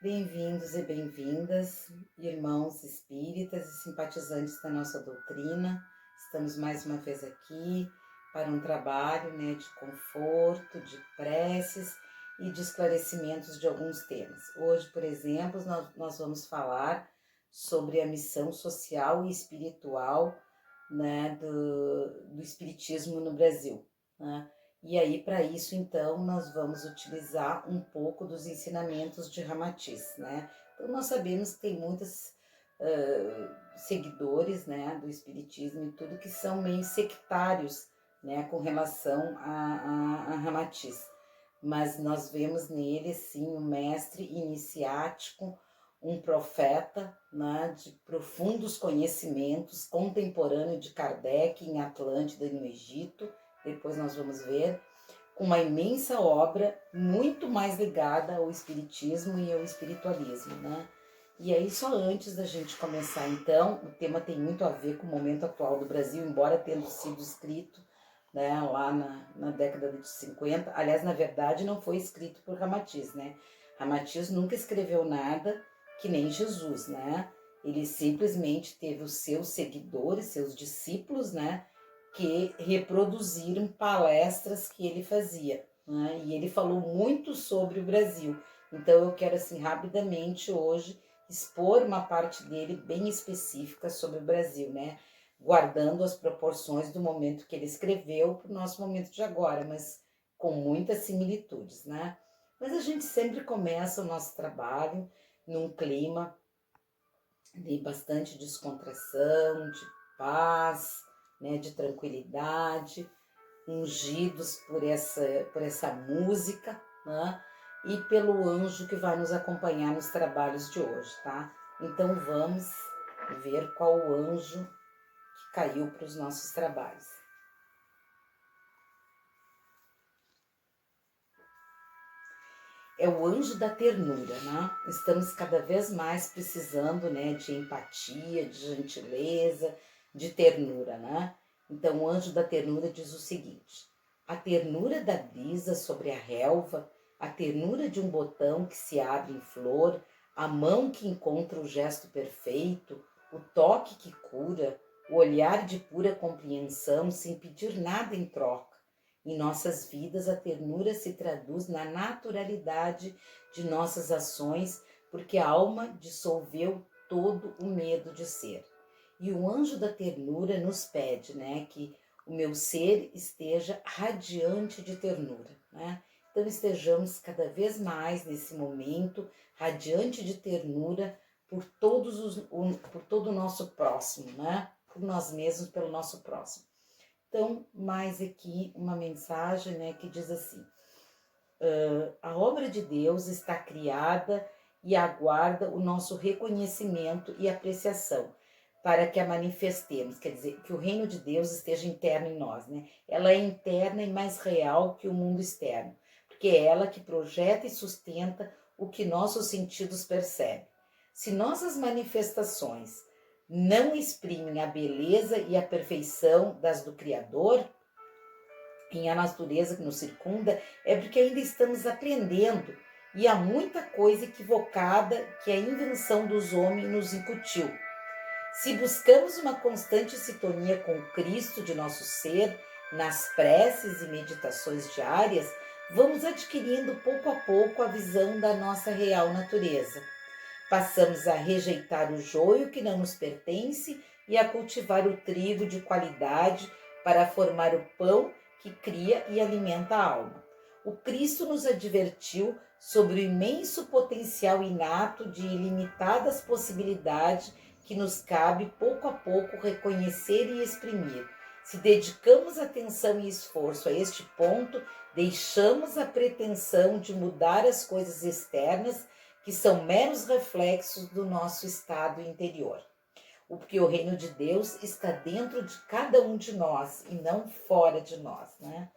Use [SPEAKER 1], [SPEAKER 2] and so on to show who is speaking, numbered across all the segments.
[SPEAKER 1] Bem-vindos e bem-vindas, irmãos espíritas e simpatizantes da nossa doutrina. Estamos mais uma vez aqui para um trabalho, de conforto, de preces e de esclarecimentos de alguns temas. Hoje, por exemplo, nós vamos falar sobre a missão social e espiritual, do espiritismo no Brasil, né? E aí, para isso, então, nós vamos utilizar um pouco dos ensinamentos de Ramatiz, né? Então, nós sabemos que tem muitos seguidores, né, do Espiritismo e tudo que são meio sectários, né, com relação a Ramatiz. Mas nós vemos nele, sim, um mestre iniciático, um profeta, né, de profundos conhecimentos, contemporâneo de Kardec em Atlântida e no Egito. Depois nós vamos ver, com uma imensa obra muito mais ligada ao espiritismo e ao espiritualismo, né? E aí, só antes da gente começar, então, o tema tem muito a ver com o momento atual do Brasil, embora tendo sido escrito, né, lá na década de 50. Aliás, na verdade, não foi escrito por Ramatiz, né? Ramatiz nunca escreveu nada que nem Jesus, né? Ele simplesmente teve os seus seguidores, seus discípulos, né, que reproduziram palestras que ele fazia, né? E ele falou muito sobre o Brasil. Então eu quero, assim, rapidamente hoje expor uma parte dele bem específica sobre o Brasil, né? Guardando as proporções do momento que ele escreveu para o nosso momento de agora, mas com muitas similitudes, né? Mas a gente sempre começa o nosso trabalho num clima de bastante descontração, de paz, né, de tranquilidade, ungidos por essa música, né, e pelo anjo que vai nos acompanhar nos trabalhos de hoje, tá? Então vamos ver qual o anjo que caiu para os nossos trabalhos. É o anjo da ternura, né? Estamos cada vez mais precisando, né, de empatia, de gentileza, de ternura, né? Então o anjo da ternura diz o seguinte: a ternura da brisa sobre a relva, a ternura de um botão que se abre em flor, a mão que encontra o gesto perfeito, o toque que cura, o olhar de pura compreensão sem pedir nada em troca. Em nossas vidas, a ternura se traduz na naturalidade de nossas ações, porque a alma dissolveu todo o medo de ser. E o anjo da ternura nos pede, né, que o meu ser esteja radiante de ternura, né? Então estejamos cada vez mais nesse momento radiante de ternura por todo o nosso próximo, né? Por nós mesmos, pelo nosso próximo. Então, mais aqui uma mensagem, né, que diz assim: a obra de Deus está criada e aguarda o nosso reconhecimento e apreciação para que a manifestemos, quer dizer, que o reino de Deus esteja interno em nós, né? Ela é interna e mais real que o mundo externo, porque é ela que projeta e sustenta o que nossos sentidos percebem. Se nossas manifestações não exprimem a beleza e a perfeição das do Criador, em a natureza que nos circunda, é porque ainda estamos aprendendo e há muita coisa equivocada que a invenção dos homens nos incutiu. Se buscamos uma constante sintonia com o Cristo de nosso ser, nas preces e meditações diárias, vamos adquirindo pouco a pouco a visão da nossa real natureza. Passamos a rejeitar o joio que não nos pertence e a cultivar o trigo de qualidade para formar o pão que cria e alimenta a alma. O Cristo nos advertiu sobre o imenso potencial inato de ilimitadas possibilidades que nos cabe pouco a pouco reconhecer e exprimir. Se dedicamos atenção e esforço a este ponto, deixamos a pretensão de mudar as coisas externas que são meros reflexos do nosso estado interior. Porque o reino de Deus está dentro de cada um de nós e não fora de nós, né?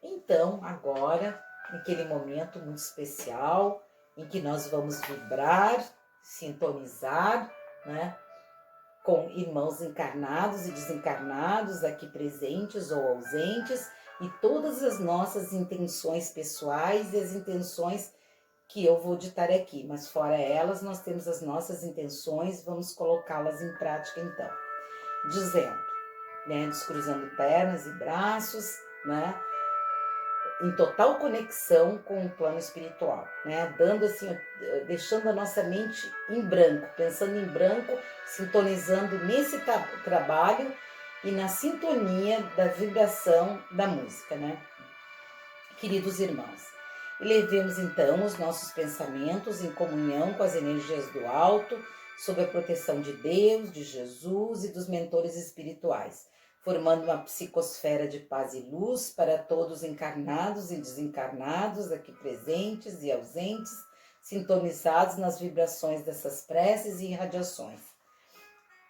[SPEAKER 1] Então, agora, naquele momento muito especial, em que nós vamos vibrar, sintonizar, né, com irmãos encarnados e desencarnados aqui presentes ou ausentes, e todas as nossas intenções pessoais e as intenções que eu vou ditar aqui, mas fora elas, nós temos as nossas intenções, vamos colocá-las em prática então. Dizendo, né, descruzando pernas e braços, né, em total conexão com o plano espiritual, né, dando assim, deixando a nossa mente em branco, pensando em branco, sintonizando nesse trabalho e na sintonia da vibração da música, né? Queridos irmãos, elevemos então os nossos pensamentos em comunhão com as energias do alto, sob a proteção de Deus, de Jesus e dos mentores espirituais, formando uma psicosfera de paz e luz para todos encarnados e desencarnados, aqui presentes e ausentes, sintonizados nas vibrações dessas preces e irradiações.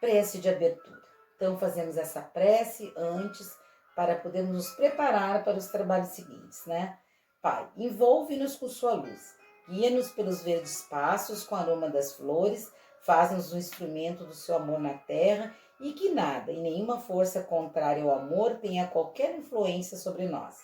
[SPEAKER 1] Prece de abertura. Então fazemos essa prece antes para podermos nos preparar para os trabalhos seguintes, né? Pai, envolve-nos com sua luz, guia-nos pelos verdes passos com o aroma das flores, faz-nos um instrumento do seu amor na terra e que nada e nenhuma força contrária ao amor tenha qualquer influência sobre nós.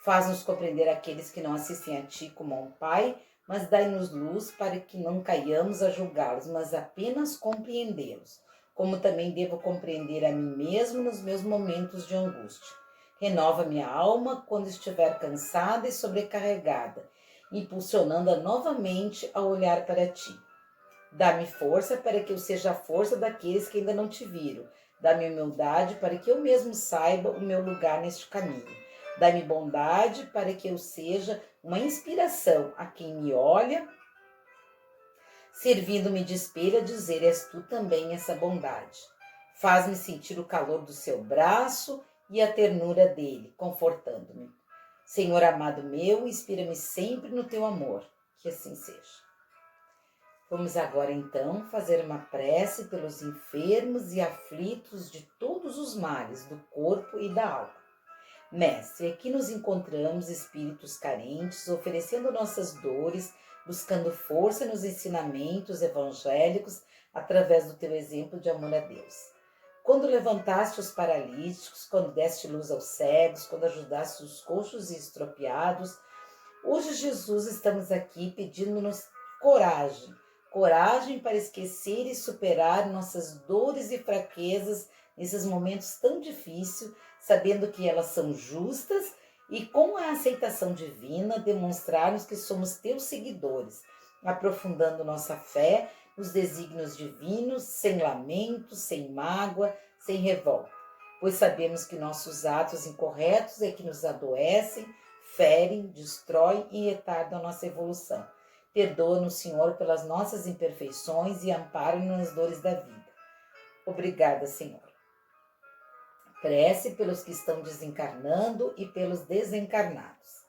[SPEAKER 1] Faz-nos compreender aqueles que não assistem a Ti como a um Pai, mas dai-nos luz para que não caiamos a julgá-los, mas apenas compreendê-los. Como também devo compreender a mim mesmo nos meus momentos de angústia. Renova minha alma quando estiver cansada e sobrecarregada, impulsionando-a novamente a olhar para Ti. Dá-me força para que eu seja a força daqueles que ainda não Te viram. Dá-me humildade para que eu mesmo saiba o meu lugar neste caminho. Dá-me bondade para que eu seja uma inspiração a quem me olha, servindo-me de espelho a dizer, és tu também essa bondade. Faz-me sentir o calor do seu braço e a ternura dele, confortando-me. Senhor amado meu, inspira-me sempre no teu amor, que assim seja. Vamos agora então fazer uma prece pelos enfermos e aflitos de todos os males do corpo e da alma. Mestre, aqui nos encontramos espíritos carentes, oferecendo nossas dores, buscando força nos ensinamentos evangélicos através do teu exemplo de amor a Deus. Quando levantaste os paralíticos, quando deste luz aos cegos, quando ajudaste os coxos e estropiados, hoje, Jesus, estamos aqui pedindo-nos coragem, coragem para esquecer e superar nossas dores e fraquezas nesses momentos tão difíceis, sabendo que elas são justas e com a aceitação divina demonstrarmos que somos teus seguidores, aprofundando nossa fé nos desígnios divinos, sem lamento, sem mágoa, sem revolta, pois sabemos que nossos atos incorretos é que nos adoecem, ferem, destroem e retardam a nossa evolução. Perdoa-nos, Senhor, pelas nossas imperfeições e ampara-nos nas dores da vida. Obrigada, Senhor. Prece pelos que estão desencarnando e pelos desencarnados.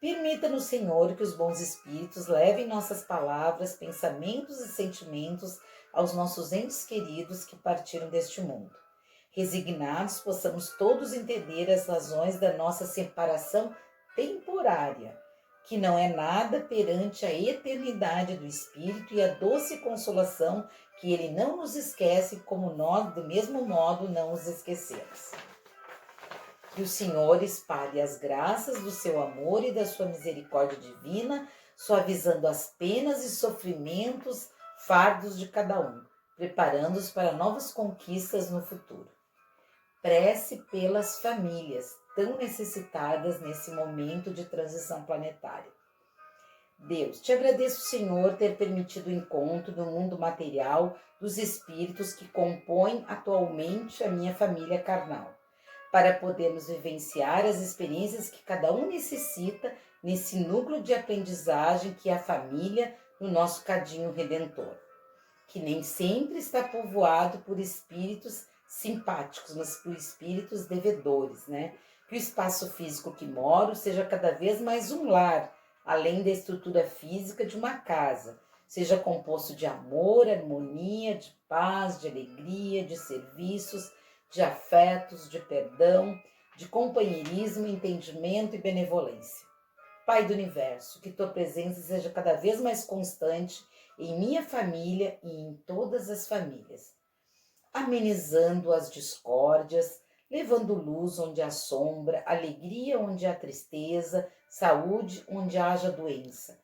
[SPEAKER 1] Permita-nos, Senhor, que os bons espíritos levem nossas palavras, pensamentos e sentimentos aos nossos entes queridos que partiram deste mundo. Resignados, possamos todos entender as razões da nossa separação temporária, que não é nada perante a eternidade do Espírito e a doce consolação que ele não nos esquece, como nós, do mesmo modo, não os esquecemos. Que o Senhor espalhe as graças do seu amor e da sua misericórdia divina, suavizando as penas e sofrimentos, fardos de cada um, preparando-os para novas conquistas no futuro. Prece pelas famílias, tão necessitadas nesse momento de transição planetária. Deus, te agradeço, Senhor, ter permitido o encontro no mundo material dos espíritos que compõem atualmente a minha família carnal, para podermos vivenciar as experiências que cada um necessita nesse núcleo de aprendizagem que é a família no nosso cadinho redentor, que nem sempre está povoado por espíritos simpáticos, mas por espíritos devedores, né? Que o espaço físico que moro seja cada vez mais um lar, além da estrutura física de uma casa, seja composto de amor, harmonia, de paz, de alegria, de serviços, de afetos, de perdão, de companheirismo, entendimento e benevolência. Pai do Universo, que tua presença seja cada vez mais constante em minha família e em todas as famílias, amenizando as discórdias, levando luz onde há sombra, alegria onde há tristeza, saúde onde haja doença,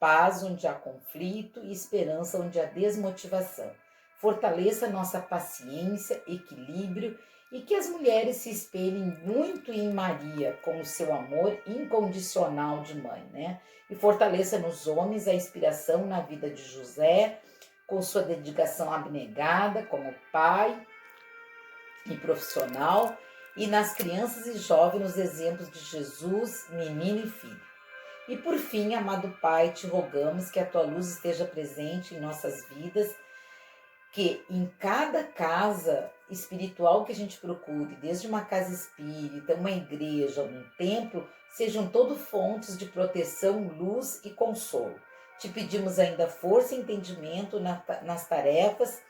[SPEAKER 1] paz onde há conflito e esperança onde há desmotivação. Fortaleça nossa paciência, equilíbrio e que as mulheres se espelhem muito em Maria com o seu amor incondicional de mãe, né? E fortaleça nos homens a inspiração na vida de José, com sua dedicação abnegada como pai e profissional, e nas crianças e jovens os exemplos de Jesus, menino e filho. E por fim, amado Pai, te rogamos que a tua luz esteja presente em nossas vidas, que em cada casa espiritual que a gente procure, desde uma casa espírita, uma igreja, um templo, sejam todos fontes de proteção, luz e consolo. Te pedimos ainda força e entendimento nas tarefas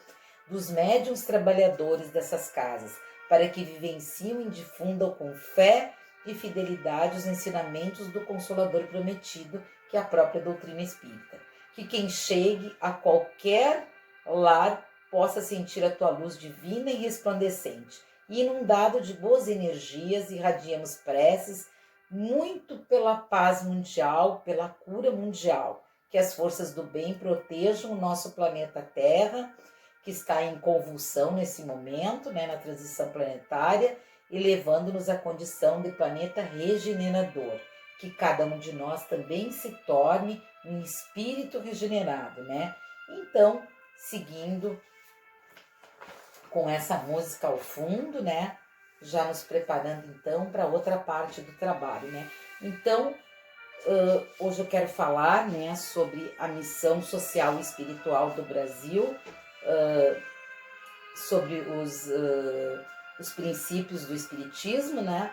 [SPEAKER 1] dos médiuns trabalhadores dessas casas, para que vivenciam e difundam com fé e fidelidade os ensinamentos do Consolador prometido, que é a própria doutrina espírita. Que quem chegue a qualquer lar possa sentir a tua luz divina e resplandecente. E inundado de boas energias, irradiamos preces muito pela paz mundial, pela cura mundial. Que as forças do bem protejam o nosso planeta Terra, que está em convulsão nesse momento, né, na transição planetária, e levando-nos à condição de planeta regenerador. Que cada um de nós também se torne um espírito regenerado, né? Então, seguindo com essa música ao fundo, né? Já nos preparando então para outra parte do trabalho, né? Então, hoje eu quero falar, né, sobre a missão social e espiritual do Brasil, sobre os princípios do espiritismo, né?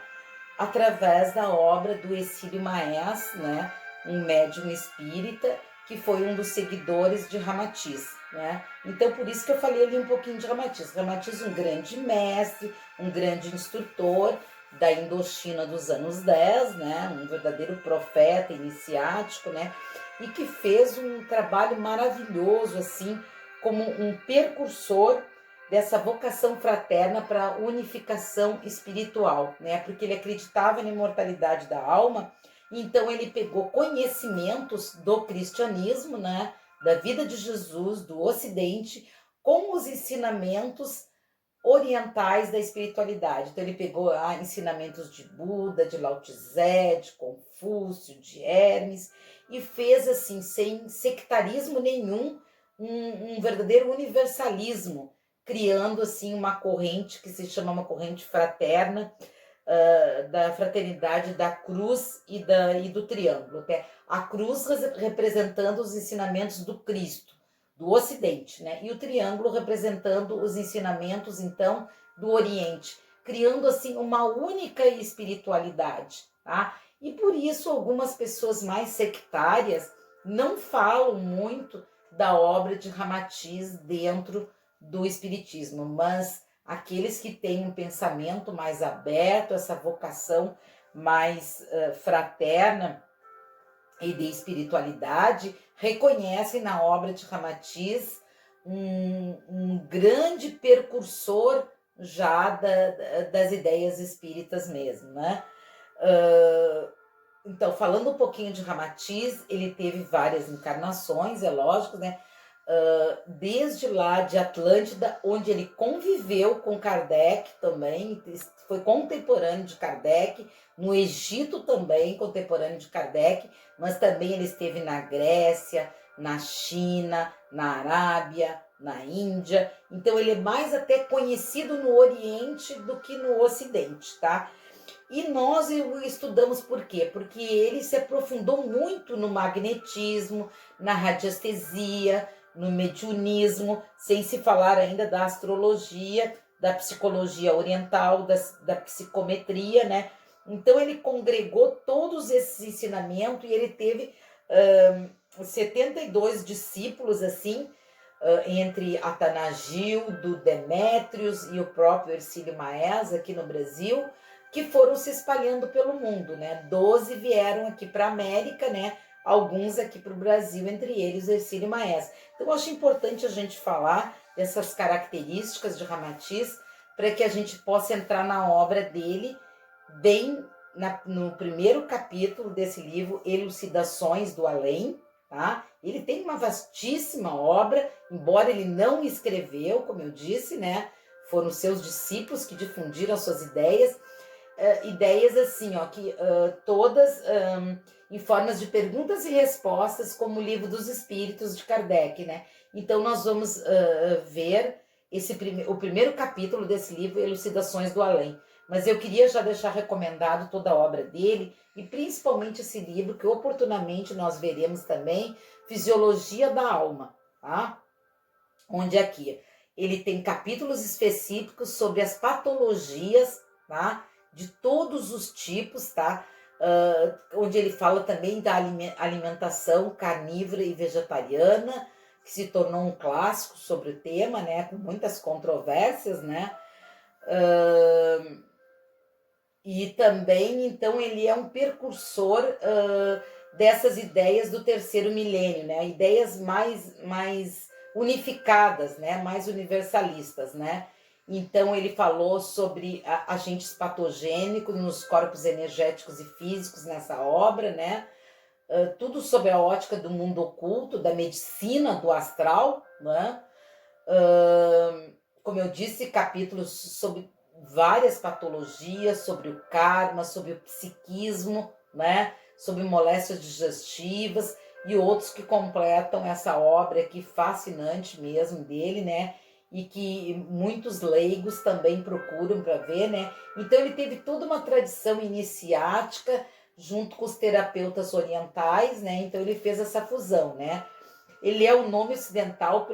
[SPEAKER 1] Através da obra do Hercílio Maés, né? Um médium espírita que foi um dos seguidores de Ramatiz, né? Então, por isso que eu falei ali um pouquinho de Ramatiz. Ramatiz, um grande mestre, um grande instrutor da Indochina dos anos 10, né? Um verdadeiro profeta iniciático, né? E que fez um trabalho maravilhoso, assim, como um precursor dessa vocação fraterna para a unificação espiritual, né? Porque ele acreditava na imortalidade da alma. Então ele pegou conhecimentos do cristianismo, né, da vida de Jesus, do Ocidente, com os ensinamentos orientais da espiritualidade. Então ele pegou ensinamentos de Buda, de Lao Tse, de Confúcio, de Hermes, e fez assim, sem sectarismo nenhum, um verdadeiro universalismo, criando assim uma corrente que se chama uma corrente fraterna, da fraternidade da cruz e do triângulo. A cruz representando os ensinamentos do Cristo, do Ocidente, né? E o triângulo representando os ensinamentos, então, do Oriente, criando, assim, uma única espiritualidade, tá? E por isso algumas pessoas mais sectárias não falam muito da obra de Ramatiz dentro do espiritismo, mas aqueles que têm um pensamento mais aberto, essa vocação mais fraterna e de espiritualidade, reconhecem na obra de Ramatiz um grande precursor já das ideias espíritas mesmo, né? Então, falando um pouquinho de Ramatiz, ele teve várias encarnações, é lógico, né? Desde lá de Atlântida, onde ele conviveu com Kardec também, foi contemporâneo de Kardec, no Egito também, contemporâneo de Kardec, mas também ele esteve na Grécia, na China, na Arábia, na Índia. Então ele é mais até conhecido no Oriente do que no Ocidente, tá? E nós estudamos por quê? Porque ele se aprofundou muito no magnetismo, na radiestesia, no mediunismo, sem se falar ainda da astrologia, da psicologia oriental, da psicometria, né? Então ele congregou todos esses ensinamentos e ele teve 72 discípulos, assim, entre Atanagildo, Demétrios e o próprio Hercílio Maés aqui no Brasil, que foram se espalhando pelo mundo, né? 12 vieram aqui para a América, né? Alguns aqui para o Brasil, entre eles o Hercílio Maés. Então, eu acho importante a gente falar dessas características de Ramatiz para que a gente possa entrar na obra dele bem no primeiro capítulo desse livro, Elucidações do Além, tá? Ele tem uma vastíssima obra, embora ele não escreveu, como eu disse, né? Foram os seus discípulos que difundiram as suas ideias, ideias assim, ó, que todas em formas de perguntas e respostas, como o Livro dos Espíritos de Kardec, né? Então nós vamos ver o primeiro capítulo desse livro, Elucidações do Além. Mas eu queria já deixar recomendado toda a obra dele, e principalmente esse livro, que oportunamente nós veremos também, Fisiologia da Alma, tá? Onde aqui ele tem capítulos específicos sobre as patologias, tá? De todos os tipos, tá? Onde ele fala também da alimentação carnívora e vegetariana, que se tornou um clássico sobre o tema, né? Com muitas controvérsias, né? E também, então, ele é um precursor dessas ideias do terceiro milênio, né? Ideias mais unificadas, né? Mais universalistas, né? Então, ele falou sobre agentes patogênicos nos corpos energéticos e físicos nessa obra, né? Tudo sobre a ótica do mundo oculto, da medicina do astral, né? Como eu disse, capítulos sobre várias patologias, sobre o karma, sobre o psiquismo, né? Sobre moléstias digestivas e outros que completam essa obra aqui fascinante mesmo dele, né? E que muitos leigos também procuram para ver, né? Então ele teve toda uma tradição iniciática junto com os terapeutas orientais, né? Então ele fez essa fusão, né? Ele é o nome ocidental,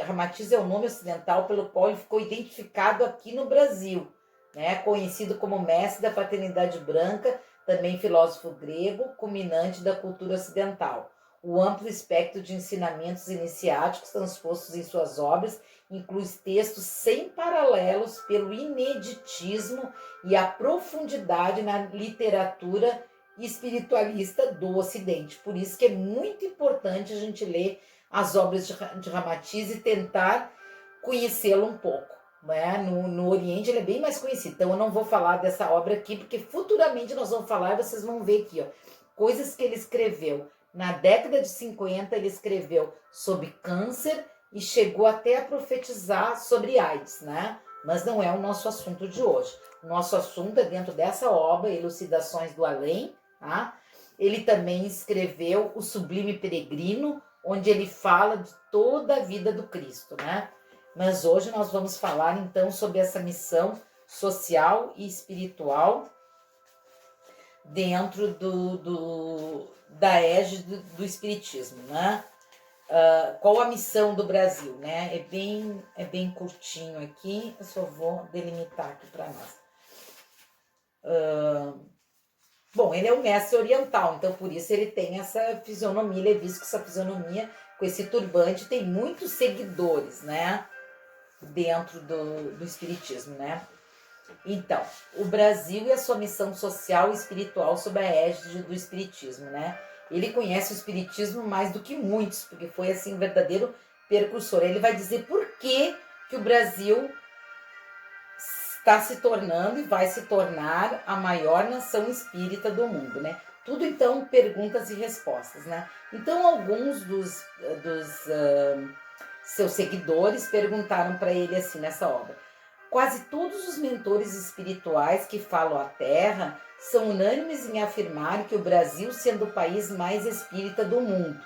[SPEAKER 1] Ramatiz é o nome ocidental pelo qual ele ficou identificado aqui no Brasil, né? Conhecido como mestre da fraternidade branca, também filósofo grego, culminante da cultura ocidental. O amplo espectro de ensinamentos iniciáticos transpostos em suas obras inclui textos sem paralelos pelo ineditismo e a profundidade na literatura espiritualista do Ocidente. Por isso que é muito importante a gente ler as obras de Ramatiz e tentar conhecê-lo um pouco. Né? No Oriente ele é bem mais conhecido, então eu não vou falar dessa obra aqui, porque futuramente nós vamos falar e vocês vão ver aqui, ó, coisas que ele escreveu. Na década de 50 ele escreveu sobre câncer e chegou até a profetizar sobre AIDS, né? Mas não é o nosso assunto de hoje. O nosso assunto é dentro dessa obra, Elucidações do Além, tá? Ele também escreveu O Sublime Peregrino, onde ele fala de toda a vida do Cristo, né? Mas hoje nós vamos falar então sobre essa missão social e espiritual dentro da égide do Espiritismo, né? Qual a missão do Brasil, né? É bem curtinho aqui, eu só vou delimitar aqui para nós. Bom, ele é um mestre oriental, então por isso ele tem essa fisionomia, ele é visto com essa fisionomia, com esse turbante, tem muitos seguidores, né? Dentro do Espiritismo, né? Então, o Brasil e a sua missão social e espiritual sob a égide do Espiritismo, né? Ele conhece o Espiritismo mais do que muitos, porque foi assim um verdadeiro precursor. Ele vai dizer por que o Brasil está se tornando e vai se tornar a maior nação espírita do mundo, né? Tudo então perguntas e respostas, né? Então alguns dos seus seguidores perguntaram para ele assim nessa obra: quase todos os mentores espirituais que falam à Terra são unânimes em afirmar que o Brasil, sendo o país mais espírita do mundo,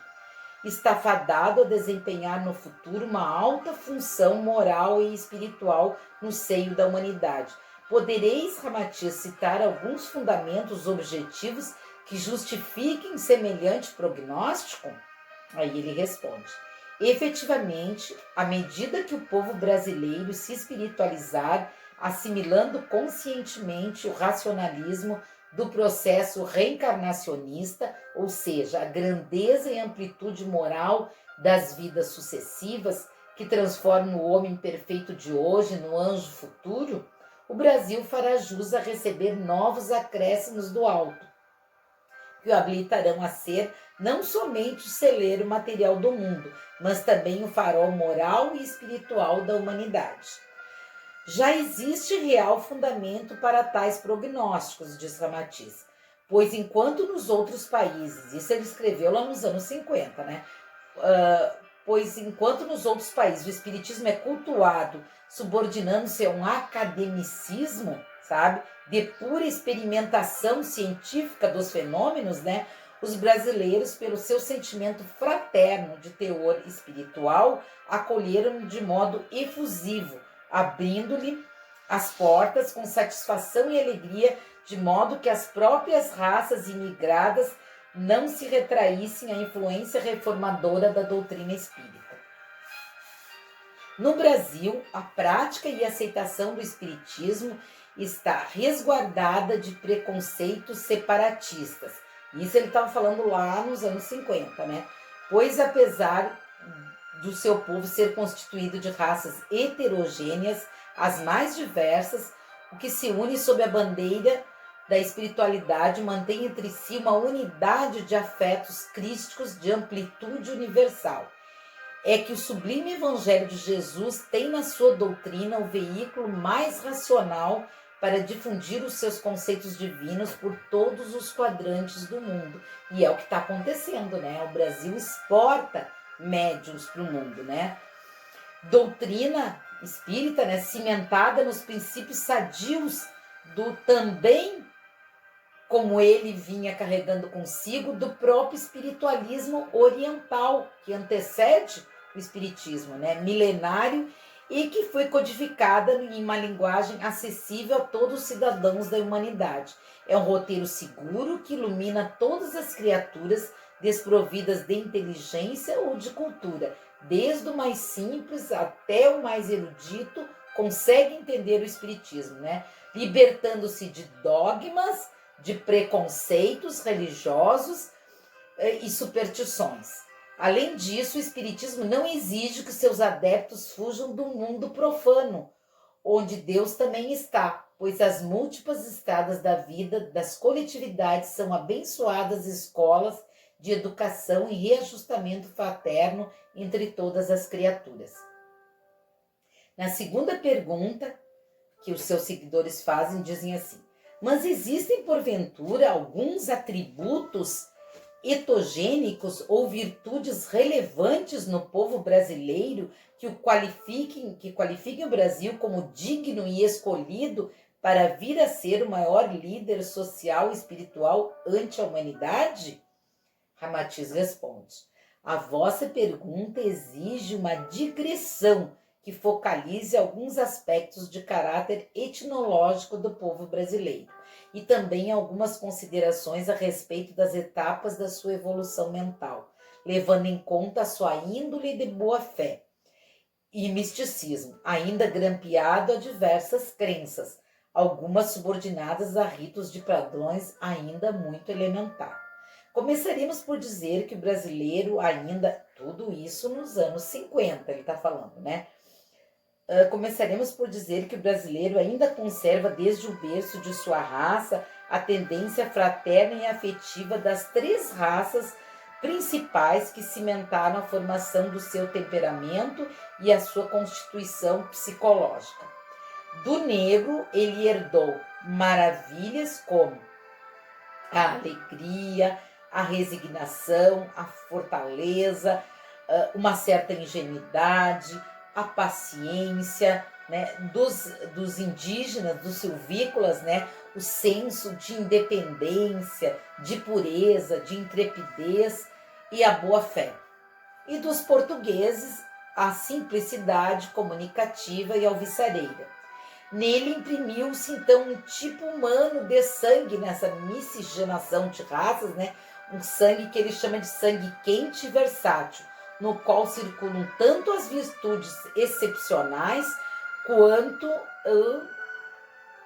[SPEAKER 1] está fadado a desempenhar no futuro uma alta função moral e espiritual no seio da humanidade. Podereis, Ramatiz, citar alguns fundamentos objetivos que justifiquem semelhante prognóstico? Aí ele responde: efetivamente, à medida que o povo brasileiro se espiritualizar, assimilando conscientemente o racionalismo do processo reencarnacionista, ou seja, a grandeza e amplitude moral das vidas sucessivas que transformam o homem perfeito de hoje no anjo futuro, o Brasil fará jus a receber novos acréscimos do alto, que o habilitarão a ser não somente o celeiro material do mundo, mas também o farol moral e espiritual da humanidade. Já existe real fundamento para tais prognósticos, diz Ramatiz, Pois enquanto nos outros países, isso ele escreveu lá nos anos 50, né? Pois enquanto nos outros países o espiritismo é cultuado, subordinando-se a um academicismo, sabe? De pura experimentação científica dos fenômenos, né? Os brasileiros, pelo seu sentimento fraterno de teor espiritual, acolheram de modo efusivo, abrindo-lhe as portas com satisfação e alegria, de modo que as próprias raças imigradas não se retraíssem à influência reformadora da doutrina espírita. No Brasil, a prática e aceitação do espiritismo está resguardada de preconceitos separatistas. Isso ele estava falando lá nos anos 50, né? Pois apesar do seu povo ser constituído de raças heterogêneas, as mais diversas, o que se une sob a bandeira da espiritualidade mantém entre si uma unidade de afetos crísticos de amplitude universal. É que o sublime Evangelho de Jesus tem na sua doutrina o veículo mais racional para difundir os seus conceitos divinos por todos os quadrantes do mundo. E é o que está acontecendo, né? O Brasil exporta médiuns para o mundo, né? Doutrina espírita, né? Cimentada nos princípios sadios do também, como ele vinha carregando consigo, do próprio espiritualismo oriental, que antecede o espiritismo, né? Milenário, e que foi codificada em uma linguagem acessível a todos os cidadãos da humanidade. É um roteiro seguro que ilumina todas as criaturas desprovidas de inteligência ou de cultura. Desde o mais simples até o mais erudito consegue entender o espiritismo, né? Libertando-se de dogmas, de preconceitos religiosos e superstições. Além disso, o espiritismo não exige que seus adeptos fujam do mundo profano, onde Deus também está, pois as múltiplas estradas da vida das coletividades são abençoadas escolas de educação e reajustamento fraterno entre todas as criaturas. Na segunda pergunta que os seus seguidores fazem, dizem assim: mas existem, porventura, alguns atributos etogênicos ou virtudes relevantes no povo brasileiro que qualifiquem o Brasil como digno e escolhido para vir a ser o maior líder social e espiritual ante a humanidade? Ramatiz responde: a vossa pergunta exige uma digressão que focalize alguns aspectos de caráter etnológico do povo brasileiro e também algumas considerações a respeito das etapas da sua evolução mental, levando em conta a sua índole de boa-fé e misticismo, ainda grampeado a diversas crenças, algumas subordinadas a ritos de padrões ainda muito elementares. Começaríamos por dizer que o brasileiro ainda, tudo isso nos anos 50, ele está falando, né? Começaremos por dizer que o brasileiro ainda conserva desde o berço de sua raça a tendência fraterna e afetiva das três raças principais que cimentaram a formação do seu temperamento e a sua constituição psicológica. Do negro, ele herdou maravilhas como a alegria, a resignação, a fortaleza, uma certa ingenuidade, a paciência, né, dos indígenas, dos silvícolas, né, o senso de independência, de pureza, de intrepidez e a boa-fé. E dos portugueses, a simplicidade comunicativa e alvissareira. Nele imprimiu-se, então, um tipo humano de sangue nessa miscigenação de raças, né, um sangue que ele chama de sangue quente e versátil, no qual circulam tanto as virtudes excepcionais quanto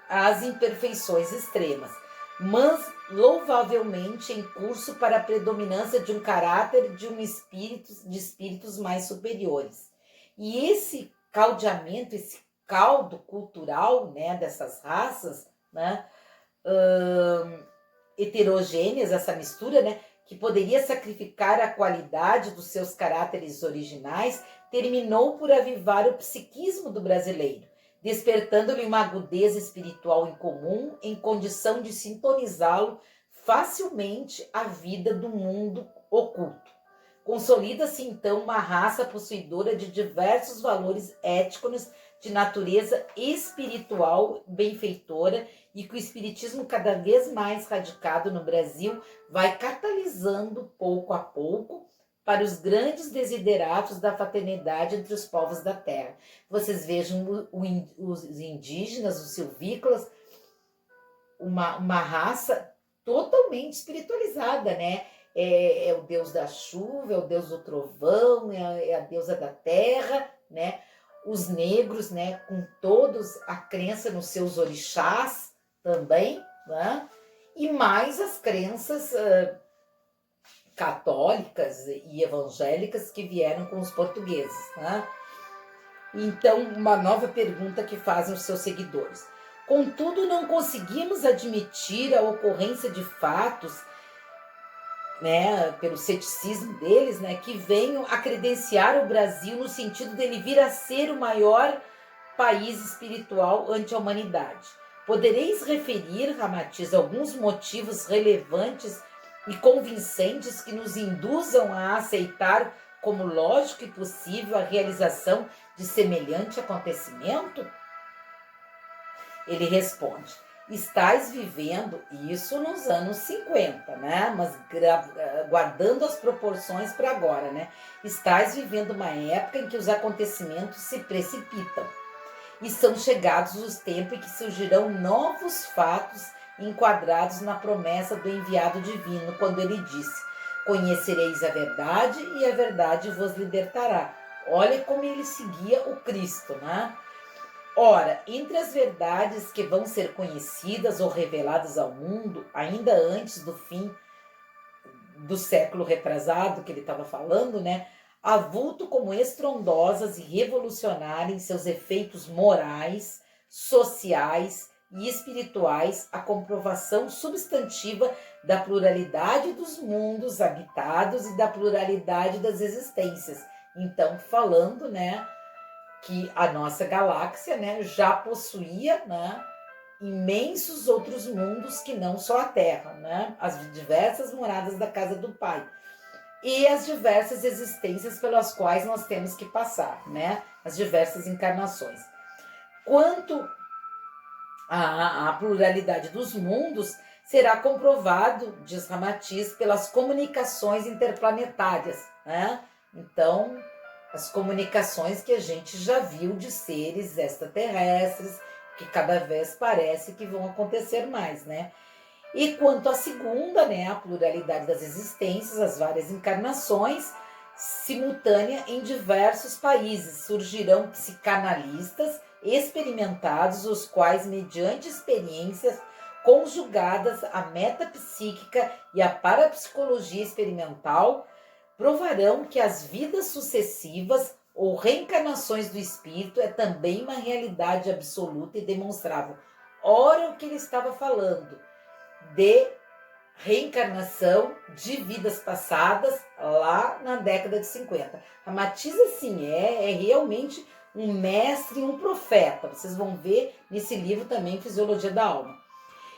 [SPEAKER 1] as imperfeições extremas, mas louvavelmente em curso para a predominância de um caráter de espíritos mais superiores. E esse caldeamento, esse caldo cultural, né, dessas raças, né, heterogêneas, essa mistura, né, que poderia sacrificar a qualidade dos seus caráteres originais, terminou por avivar o psiquismo do brasileiro, despertando-lhe uma agudeza espiritual incomum, em condição de sintonizá-lo facilmente a vida do mundo oculto. Consolida-se então uma raça possuidora de diversos valores éticos de natureza espiritual benfeitora e que o espiritismo cada vez mais radicado no Brasil vai catalisando pouco a pouco para os grandes desideratos da fraternidade entre os povos da terra. Vocês vejam os indígenas, os silvícolas, uma raça totalmente espiritualizada, né? É o deus da chuva, é o deus do trovão, é a deusa da terra, né? Os negros, né, com todos a crença nos seus orixás também, né? E mais as crenças católicas e evangélicas que vieram com os portugueses, né? Então, uma nova pergunta que fazem os seus seguidores. Contudo, não conseguimos admitir a ocorrência de fatos, né, pelo ceticismo deles, né, que venham a credenciar o Brasil no sentido dele vir a ser o maior país espiritual ante a humanidade. Podereis referir, Ramatiz, alguns motivos relevantes e convincentes que nos induzam a aceitar como lógico e possível a realização de semelhante acontecimento? Ele responde: estais vivendo isso nos anos 50, né? Mas guardando as proporções para agora, né? Estais vivendo uma época em que os acontecimentos se precipitam e são chegados os tempos em que surgirão novos fatos enquadrados na promessa do enviado divino, quando ele disse: conhecereis a verdade e a verdade vos libertará. Olha como ele seguia o Cristo, né? Ora, entre as verdades que vão ser conhecidas ou reveladas ao mundo, ainda antes do fim do século retrasado que ele estava falando, né? Avulto como estrondosas e revolucionárias em seus efeitos morais, sociais e espirituais, a comprovação substantiva da pluralidade dos mundos habitados e da pluralidade das existências. Então, falando, né, que a nossa galáxia, né, já possuía, né, imensos outros mundos que não só a Terra, né, as diversas moradas da casa do Pai e as diversas existências pelas quais nós temos que passar, né, as diversas encarnações. Quanto à pluralidade dos mundos, será comprovado, diz Ramatiz, pelas comunicações interplanetárias, né? Então, as comunicações que a gente já viu de seres extraterrestres, que cada vez parece que vão acontecer mais, né? E quanto à segunda, né, a pluralidade das existências, as várias encarnações, simultânea em diversos países, surgirão psicanalistas experimentados, os quais, mediante experiências conjugadas à metapsíquica e à parapsicologia experimental, provarão que as vidas sucessivas ou reencarnações do espírito é também uma realidade absoluta e demonstrável. Ora, o que ele estava falando de reencarnação de vidas passadas lá na década de 50. A Matiz, assim, é realmente um mestre, um profeta. Vocês vão ver nesse livro também, Fisiologia da Alma.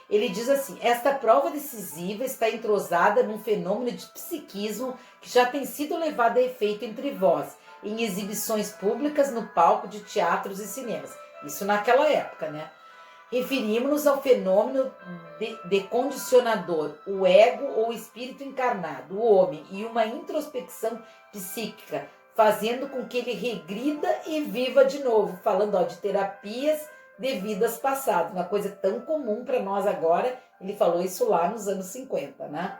[SPEAKER 1] Ele diz assim: esta prova decisiva está entrosada num fenômeno de psiquismo que já tem sido levado a efeito entre vós, em exibições públicas no palco de teatros e cinemas. Isso naquela época, né? Referimos-nos ao fenômeno de condicionador, o ego ou espírito encarnado, o homem, e uma introspecção psíquica, fazendo com que ele regrida e viva de novo, falando de terapias de vidas passadas, uma coisa tão comum para nós agora. Ele falou isso lá nos anos 50, né?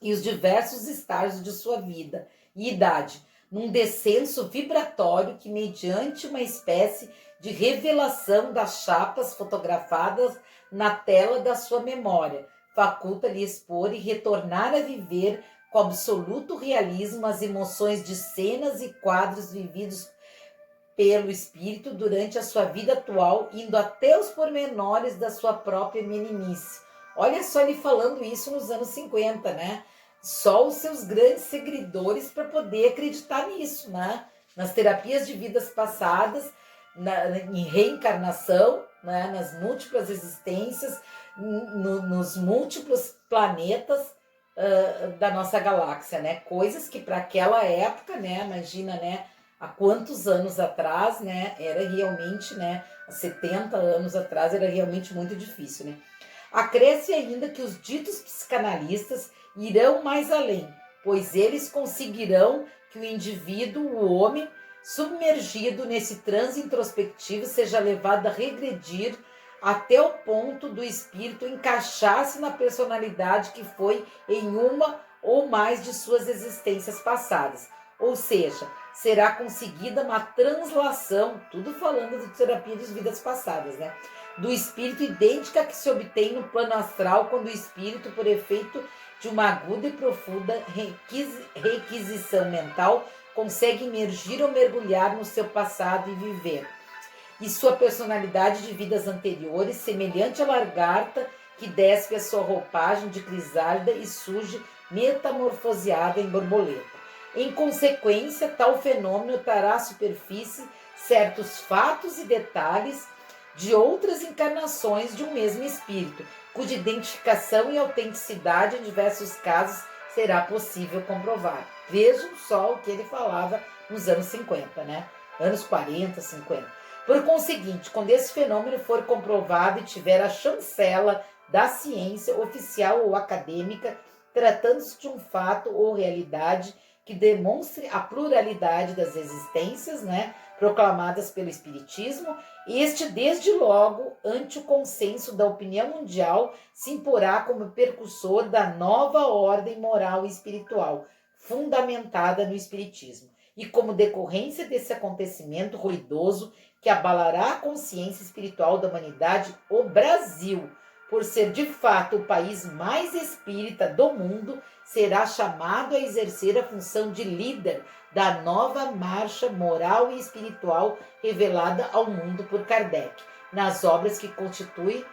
[SPEAKER 1] E os diversos estágios de sua vida e idade, num descenso vibratório que, mediante uma espécie de revelação das chapas fotografadas na tela da sua memória, faculta-lhe expor e retornar a viver com absoluto realismo as emoções de cenas e quadros vividos pelo espírito durante a sua vida atual, indo até os pormenores da sua própria meninice. Olha só ele falando isso nos anos 50, né? Só os seus grandes seguidores para poder acreditar nisso, né? Nas terapias de vidas passadas, em reencarnação, né? Nas múltiplas existências, nos múltiplos planetas da nossa galáxia, né? Coisas que para aquela época, né? Imagina, né? Há quantos anos atrás, né? Era realmente, né? Há 70 anos atrás era realmente muito difícil, né? Acresce ainda que os ditos psicanalistas irão mais além, pois eles conseguirão que o indivíduo, o homem, submergido nesse transe introspectivo, seja levado a regredir até o ponto do espírito encaixar-se na personalidade que foi em uma ou mais de suas existências passadas. Ou seja, será conseguida uma translação, tudo falando de terapia de vidas passadas, né? Do espírito idêntica que se obtém no plano astral quando o espírito, por efeito de uma aguda e profunda requisição mental, consegue emergir ou mergulhar no seu passado e viver. E sua personalidade de vidas anteriores, semelhante à lagarta que despe a sua roupagem de crisálida e surge metamorfoseada em borboleta. Em consequência, tal fenômeno trará à superfície certos fatos e detalhes de outras encarnações de um mesmo espírito, cuja identificação e autenticidade em diversos casos será possível comprovar. Vejam só o que ele falava nos anos 50, né? Anos 40, 50. Por conseguinte, quando esse fenômeno for comprovado e tiver a chancela da ciência oficial ou acadêmica, tratando-se de um fato ou realidade que demonstre a pluralidade das existências, né, proclamadas pelo Espiritismo, este, desde logo, ante o consenso da opinião mundial, se imporá como percursor da nova ordem moral e espiritual, fundamentada no Espiritismo. E como decorrência desse acontecimento ruidoso que abalará a consciência espiritual da humanidade, o Brasil, por ser de fato o país mais espírita do mundo, será chamado a exercer a função de líder da nova marcha moral e espiritual revelada ao mundo por Kardec, nas obras que constituem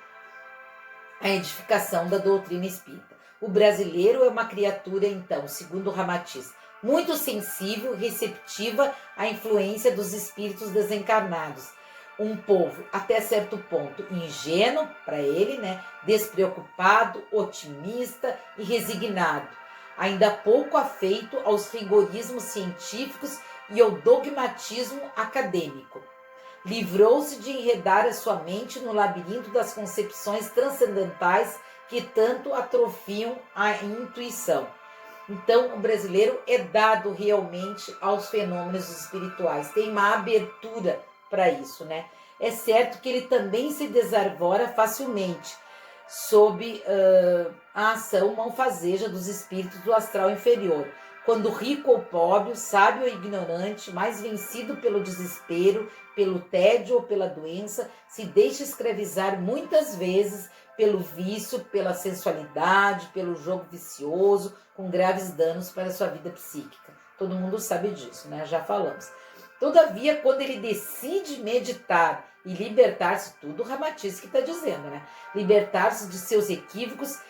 [SPEAKER 1] a edificação da doutrina espírita. O brasileiro é uma criatura, então, segundo Ramatiz, muito sensível, receptiva à influência dos espíritos desencarnados. Um povo, até certo ponto, ingênuo para ele, né? Despreocupado, otimista e resignado. Ainda pouco afeito aos rigorismos científicos e ao dogmatismo acadêmico. Livrou-se de enredar a sua mente no labirinto das concepções transcendentais que tanto atrofiam a intuição. Então, o brasileiro é dado realmente aos fenômenos espirituais, tem uma abertura para isso, né? É certo que ele também se desarvora facilmente sob a ação malfazeja dos espíritos do astral inferior, quando rico ou pobre, sábio ou ignorante, mais vencido pelo desespero, pelo tédio ou pela doença, se deixa escravizar muitas vezes pelo vício, pela sensualidade, pelo jogo vicioso, com graves danos para a sua vida psíquica. Todo mundo sabe disso, né? Já falamos. Todavia, quando ele decide meditar e libertar-se, tudo o Ramatiz que está dizendo, né? Libertar-se de seus equívocos,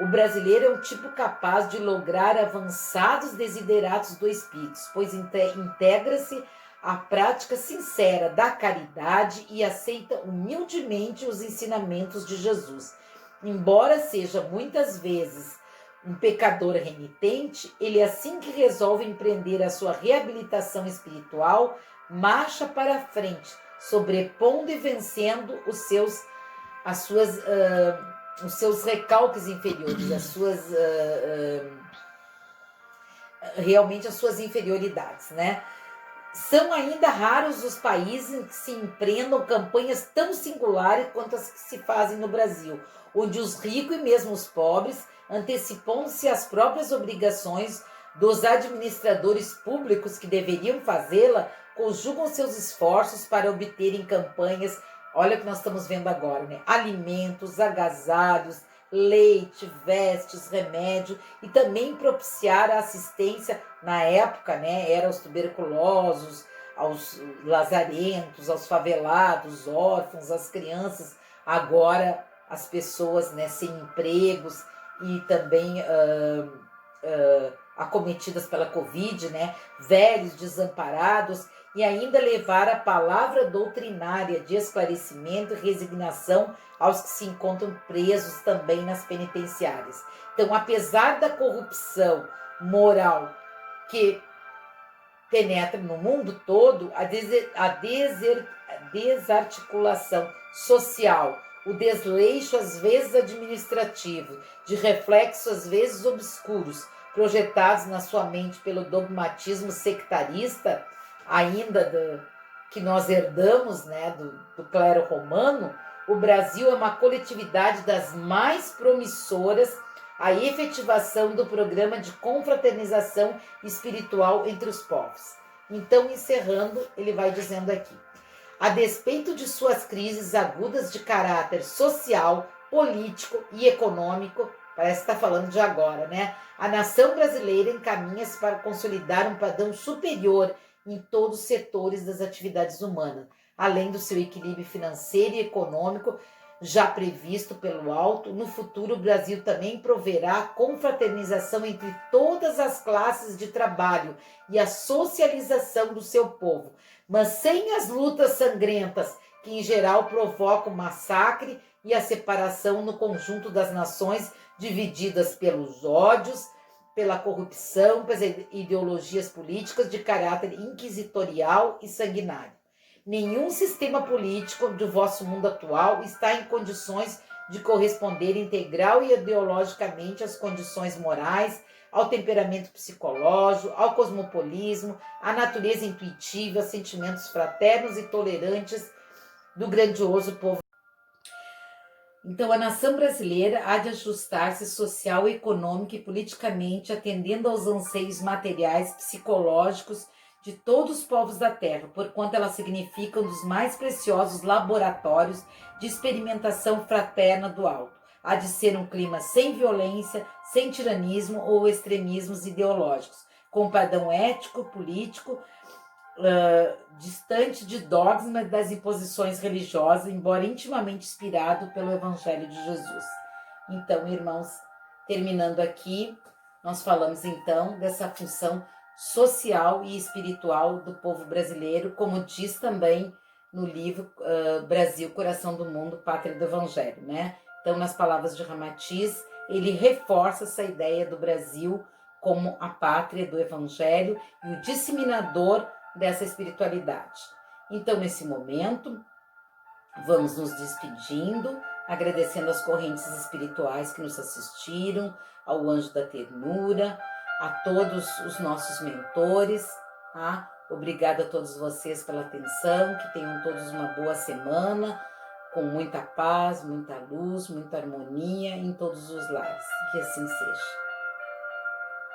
[SPEAKER 1] o brasileiro é um tipo capaz de lograr avançados desideratos do espírito, pois integra-se à prática sincera da caridade e aceita humildemente os ensinamentos de Jesus. Embora seja muitas vezes um pecador renitente, ele, assim que resolve empreender a sua reabilitação espiritual, marcha para a frente, sobrepondo e vencendo os seus recalques inferiores, realmente as suas inferioridades, né? São ainda raros os países em que se empreendam campanhas tão singulares quanto as que se fazem no Brasil, onde os ricos e mesmo os pobres, antecipando-se às próprias obrigações dos administradores públicos que deveriam fazê-la, conjugam seus esforços para obterem campanhas. Olha o que nós estamos vendo agora, né? Alimentos, agasalhos, leite, vestes, remédio e também propiciar a assistência na época, né? Era aos tuberculosos, aos lazarentos, aos favelados, órfãos, às crianças. Agora as pessoas, né, sem empregos e também acometidas pela Covid, né? Velhos, desamparados, e ainda levar a palavra doutrinária de esclarecimento e resignação aos que se encontram presos também nas penitenciárias. Então, apesar da corrupção moral que penetra no mundo todo, a desarticulação social, o desleixo às vezes administrativo, de reflexos às vezes obscuros, projetados na sua mente pelo dogmatismo sectarista, ainda que nós herdamos, né, do clero romano, o Brasil é uma coletividade das mais promissoras à efetivação do programa de confraternização espiritual entre os povos. Então, encerrando, ele vai dizendo aqui: a despeito de suas crises agudas de caráter social, político e econômico, parece que está falando de agora, né? A nação brasileira encaminha-se para consolidar um padrão superior em todos os setores das atividades humanas, além do seu equilíbrio financeiro e econômico já previsto pelo alto. No futuro, o Brasil também proverá a confraternização entre todas as classes de trabalho e a socialização do seu povo, mas sem as lutas sangrentas que em geral provocam o massacre e a separação no conjunto das nações divididas pelos ódios, pela corrupção, pelas ideologias políticas de caráter inquisitorial e sanguinário. Nenhum sistema político do vosso mundo atual está em condições de corresponder integral e ideologicamente às condições morais, ao temperamento psicológico, ao cosmopolismo, à natureza intuitiva, aos sentimentos fraternos e tolerantes do grandioso povo. Então, a nação brasileira há de ajustar-se social, econômica e politicamente, atendendo aos anseios materiais, psicológicos de todos os povos da terra, porquanto ela significa um dos mais preciosos laboratórios de experimentação fraterna do alto. Há de ser um clima sem violência, sem tiranismo ou extremismos ideológicos, com padrão ético, político, distante de dogmas das imposições religiosas, embora intimamente inspirado pelo Evangelho de Jesus. Então, irmãos, terminando aqui, nós falamos então dessa função social e espiritual do povo brasileiro, como diz também no livro Brasil, Coração do Mundo, Pátria do Evangelho, né? Então, nas palavras de Ramatiz, ele reforça essa ideia do Brasil como a pátria do Evangelho e o disseminador dessa espiritualidade. Então, nesse momento, vamos nos despedindo, agradecendo as correntes espirituais que nos assistiram, ao Anjo da Ternura, a todos os nossos mentores, tá? Obrigada a todos vocês pela atenção, que tenham todos uma boa semana, com muita paz, muita luz, muita harmonia em todos os lares. Que assim seja.